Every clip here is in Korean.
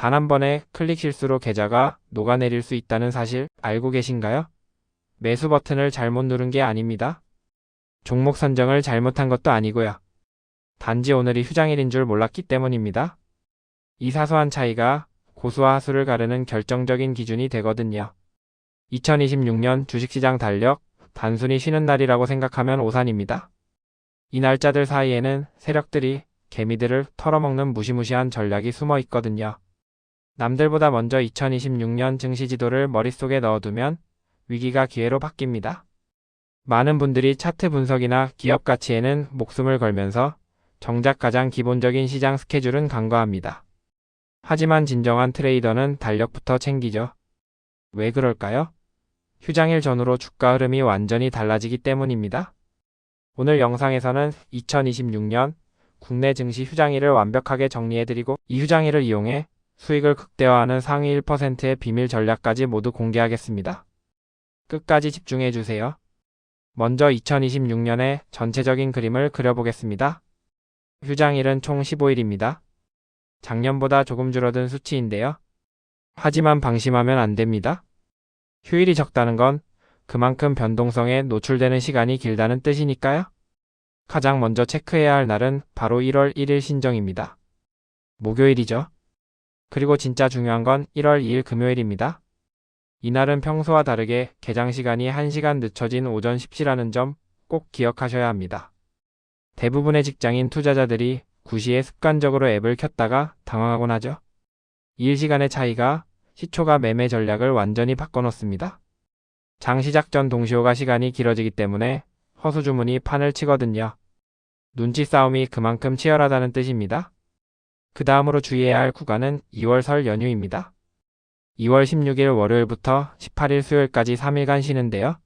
단 한 번의 클릭 실수로 계좌가 녹아내릴 수 있다는 사실 알고 계신가요? 매수 버튼을 잘못 누른 게 아닙니다. 종목 선정을 잘못한 것도 아니고요. 단지 오늘이 휴장일인 줄 몰랐기 때문입니다. 이 사소한 차이가 고수와 하수를 가르는 결정적인 기준이 되거든요. 2026년 주식시장 달력, 단순히 쉬는 날이라고 생각하면 오산입니다. 이 날짜들 사이에는 세력들이 개미들을 털어먹는 무시무시한 전략이 숨어 있거든요. 남들보다 먼저 2026년 증시 지도를 머릿속에 넣어두면 위기가 기회로 바뀝니다. 많은 분들이 차트 분석이나 기업 가치에는 목숨을 걸면서 정작 가장 기본적인 시장 스케줄은 간과합니다. 하지만 진정한 트레이더는 달력부터 챙기죠. 왜 그럴까요? 휴장일 전후로 주가 흐름이 완전히 달라지기 때문입니다. 오늘 영상에서는 2026년 국내 증시 휴장일을 완벽하게 정리해드리고 이 휴장일을 이용해 수익을 극대화하는 상위 1%의 비밀 전략까지 모두 공개하겠습니다. 끝까지 집중해주세요. 먼저 2026년의 전체적인 그림을 그려보겠습니다. 휴장일은 총 15일입니다. 작년보다 조금 줄어든 수치인데요. 하지만 방심하면 안 됩니다. 휴일이 적다는 건 그만큼 변동성에 노출되는 시간이 길다는 뜻이니까요. 가장 먼저 체크해야 할 날은 바로 1월 1일 신정입니다. 목요일이죠. 그리고 진짜 중요한 건 1월 2일 금요일입니다. 이날은 평소와 다르게 개장 시간이 1시간 늦춰진 오전 10시라는 점 꼭 기억하셔야 합니다. 대부분의 직장인 투자자들이 9시에 습관적으로 앱을 켰다가 당황하곤 하죠. 2시간의 차이가 시초가 매매 전략을 완전히 바꿔놓습니다. 장 시작 전 동시호가 시간이 길어지기 때문에 허수 주문이 판을 치거든요. 눈치 싸움이 그만큼 치열하다는 뜻입니다. 그 다음으로 주의해야 할 구간은 2월 설 연휴입니다. 2월 16일 월요일부터 18일 수요일까지 3일간 쉬는데요.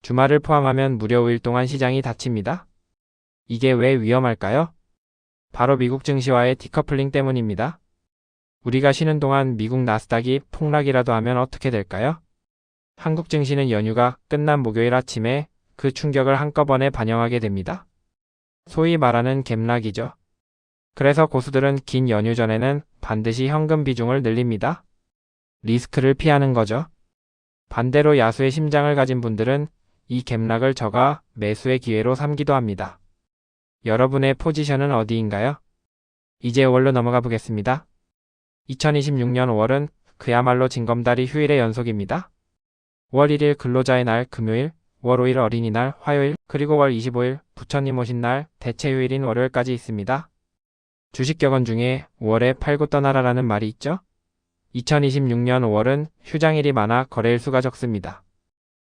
주말을 포함하면 무려 5일 동안 시장이 닫힙니다. 이게 왜 위험할까요? 바로 미국 증시와의 디커플링 때문입니다. 우리가 쉬는 동안 미국 나스닥이 폭락이라도 하면 어떻게 될까요? 한국 증시는 연휴가 끝난 목요일 아침에 그 충격을 한꺼번에 반영하게 됩니다. 소위 말하는 갭락이죠. 그래서 고수들은 긴 연휴 전에는 반드시 현금 비중을 늘립니다. 리스크를 피하는 거죠. 반대로 야수의 심장을 가진 분들은 이 갭락을 저가 매수의 기회로 삼기도 합니다. 여러분의 포지션은 어디인가요? 이제 5월로 넘어가 보겠습니다. 2026년 5월은 그야말로 징검다리 휴일의 연속입니다. 5월 1일 근로자의 날 금요일, 5월 5일 어린이날 화요일, 그리고 5월 25일 부처님 오신 날 대체 휴일인 월요일까지 있습니다. 주식 격언 중에 5월에 팔고 떠나라라는 말이 있죠? 2026년 5월은 휴장일이 많아 거래일 수가 적습니다.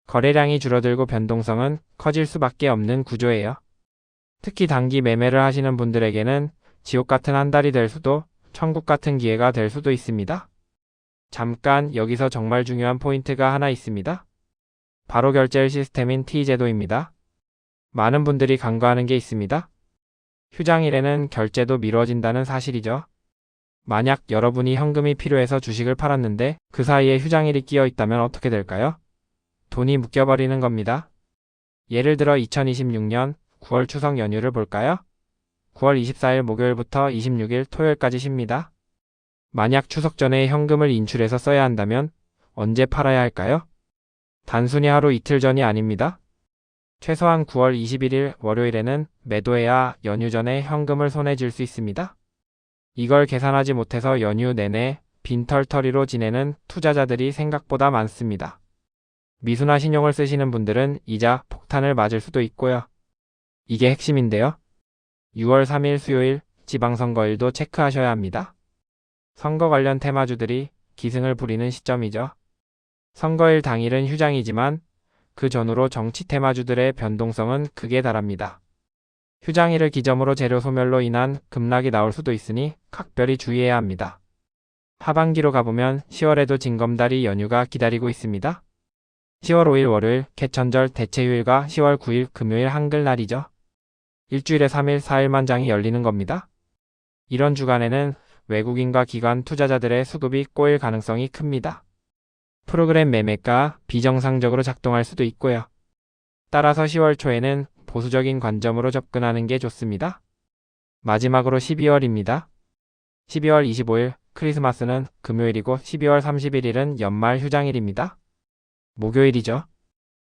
거래량이 줄어들고 변동성은 커질 수밖에 없는 구조예요. 특히 단기 매매를 하시는 분들에게는 지옥 같은 한 달이 될 수도 천국 같은 기회가 될 수도 있습니다. 잠깐 여기서 정말 중요한 포인트가 하나 있습니다. 바로 결제일 시스템인 T제도입니다. 많은 분들이 간과하는 게 있습니다. 휴장일에는 결제도 미뤄진다는 사실이죠. 만약 여러분이 현금이 필요해서 주식을 팔았는데 그 사이에 휴장일이 끼어 있다면 어떻게 될까요? 돈이 묶여버리는 겁니다. 예를 들어 2026년 9월 추석 연휴를 볼까요? 9월 24일 목요일부터 26일 토요일까지 쉽니다. 만약 추석 전에 현금을 인출해서 써야 한다면 언제 팔아야 할까요? 단순히 하루 이틀 전이 아닙니다. 최소한 9월 21일 월요일에는 매도해야 연휴 전에 현금을 손에 쥘 수 있습니다. 이걸 계산하지 못해서 연휴 내내 빈털터리로 지내는 투자자들이 생각보다 많습니다. 미수나 신용을 쓰시는 분들은 이자 폭탄을 맞을 수도 있고요. 이게 핵심인데요. 6월 3일 수요일 지방선거일도 체크하셔야 합니다. 선거 관련 테마주들이 기승을 부리는 시점이죠. 선거일 당일은 휴장이지만 그 전후로 정치 테마주들의 변동성은 극에 달합니다. 휴장일을 기점으로 재료 소멸로 인한 급락이 나올 수도 있으니 각별히 주의해야 합니다. 하반기로 가보면 10월에도 징검다리 연휴가 기다리고 있습니다. 10월 5일 월요일 개천절 대체휴일과 10월 9일 금요일 한글날이죠. 일주일에 3일, 4일만 장이 열리는 겁니다. 이런 주간에는 외국인과 기관 투자자들의 수급이 꼬일 가능성이 큽니다. 프로그램 매매가 비정상적으로 작동할 수도 있고요. 따라서 10월 초에는 보수적인 관점으로 접근하는 게 좋습니다. 마지막으로 12월입니다. 12월 25일 크리스마스는 금요일이고 12월 31일은 연말 휴장일입니다. 목요일이죠.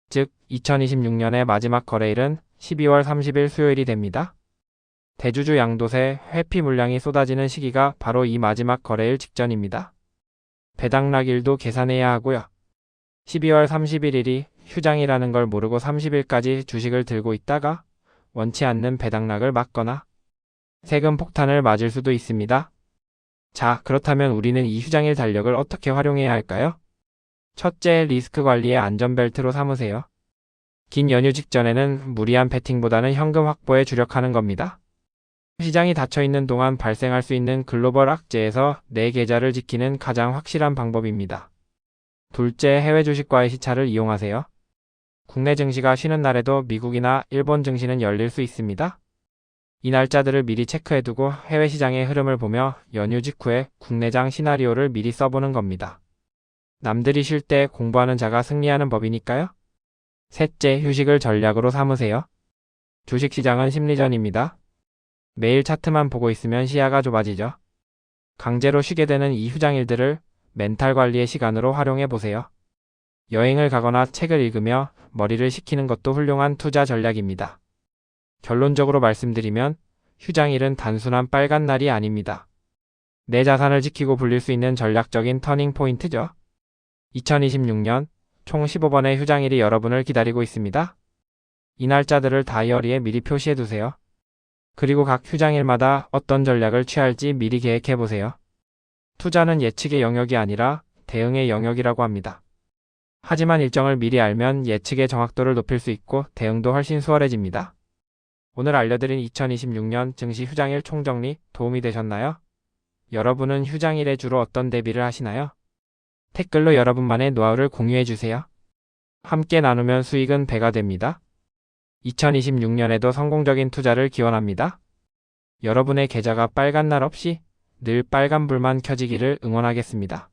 즉, 2026년의 마지막 거래일은 12월 30일 수요일이 됩니다. 대주주 양도세 회피 물량이 쏟아지는 시기가 바로 이 마지막 거래일 직전입니다. 배당락일도 계산해야 하고요. 12월 31일이 휴장이라는 걸 모르고 30일까지 주식을 들고 있다가 원치 않는 배당락을 맞거나 세금 폭탄을 맞을 수도 있습니다. 자, 그렇다면 우리는 이 휴장일 달력을 어떻게 활용해야 할까요? 첫째, 리스크 관리의 안전벨트로 삼으세요. 긴 연휴 직전에는 무리한 베팅보다는 현금 확보에 주력하는 겁니다. 시장이 닫혀있는 동안 발생할 수 있는 글로벌 악재에서 내 계좌를 지키는 가장 확실한 방법입니다. 둘째, 해외 주식과의 시차를 이용하세요. 국내 증시가 쉬는 날에도 미국이나 일본 증시는 열릴 수 있습니다. 이 날짜들을 미리 체크해두고 해외 시장의 흐름을 보며 연휴 직후에 국내장 시나리오를 미리 써보는 겁니다. 남들이 쉴 때 공부하는 자가 승리하는 법이니까요. 셋째, 휴식을 전략으로 삼으세요. 주식시장은 심리전입니다. 매일 차트만 보고 있으면 시야가 좁아지죠. 강제로 쉬게 되는 이 휴장일들을 멘탈 관리의 시간으로 활용해 보세요. 여행을 가거나 책을 읽으며 머리를 식히는 것도 훌륭한 투자 전략입니다. 결론적으로 말씀드리면 휴장일은 단순한 빨간 날이 아닙니다. 내 자산을 지키고 불릴 수 있는 전략적인 터닝 포인트죠. 2026년 총 15번의 휴장일이 여러분을 기다리고 있습니다. 이 날짜들을 다이어리에 미리 표시해 두세요. 그리고 각 휴장일마다 어떤 전략을 취할지 미리 계획해 보세요. 투자는 예측의 영역이 아니라 대응의 영역이라고 합니다. 하지만 일정을 미리 알면 예측의 정확도를 높일 수 있고 대응도 훨씬 수월해집니다. 오늘 알려드린 2026년 증시 휴장일 총정리 도움이 되셨나요? 여러분은 휴장일에 주로 어떤 대비를 하시나요? 댓글로 여러분만의 노하우를 공유해 주세요. 함께 나누면 수익은 배가 됩니다. 2026년에도 성공적인 투자를 기원합니다. 여러분의 계좌가 빨간 날 없이 늘 빨간불만 켜지기를 응원하겠습니다.